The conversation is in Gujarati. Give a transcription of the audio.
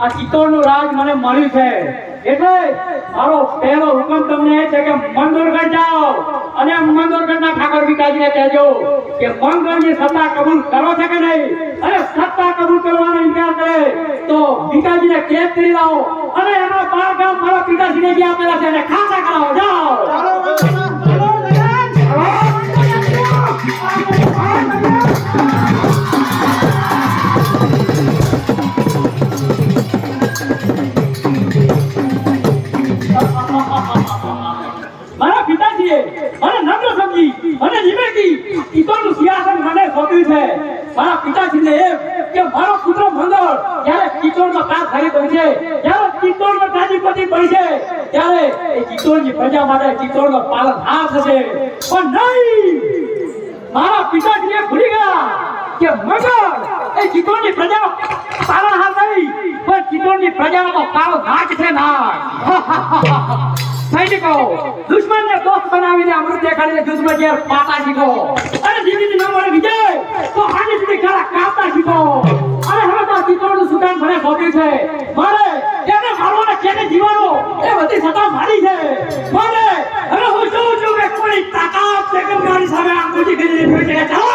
આ ચિત્તોડનું રાજ મને મળ્યું છે એટલે મારો પહેલો હુકમ તમને એ છે કે મંદોરગઢ જાઓ અને મંદોરગઢના ઠાકોર વિકાસજીને કહેજો કે મંગળની સત્તા કબૂલ કરો છે કે નહીં, અને સત્તા કબૂલ કરવાનો ઇનકાર કરે તો વિકાસજીને કેદ કરી લાવો અને એના 12 ગામ મારા પિતાજીને જે આપેલા છે એને ખાતા કરાવો. જાઓ. મારા પિતાજીએ મને નમ્ર સમજી અને નિમેકી ચિત્તોડનું સિંહાસન મને સોંપ્યું છે. મારા પિતાજીને એમ કે મારો પુત્ર મંગળ જ્યારે ચિત્તોડનો કાળ થઈ બનશે, જ્યારે ચિત્તોડનો ગાદીપતિ બનશે, ત્યારે એ ચિત્તોડની પ્રજા માટે ચિત્તોડનો પાલનહાર થશે. પણ નહીં, મારા પિતાજીએ ભૂલી ગયા કે મંગળ એ ચિત્તોડની પ્રજાનો પાલનહાર નહીં, પણ ચિત્તોડની પ્રજાનો પાલનહાર છે. ના સૈનિકો, દુશ્મનને દોસ્ત બનાવીને અમૃત દેખાડીને દુશ્મન જે પાટા શીખો, અને જીવીને ન મળે વિજય તો હાની સુધી કાળા કાપતા શીખો. અને હવે તો ચિત્તોડનું સુકાન મને સોંપ્યું છે. મારે એને મારવાને કેને જીવાનો એ બધી સત્તા મારી છે. મારે હવે હું જોઉં છું કે કોઈ તાકાત છે કે મારી સામે આંગળી કરીને જોઈ શકે.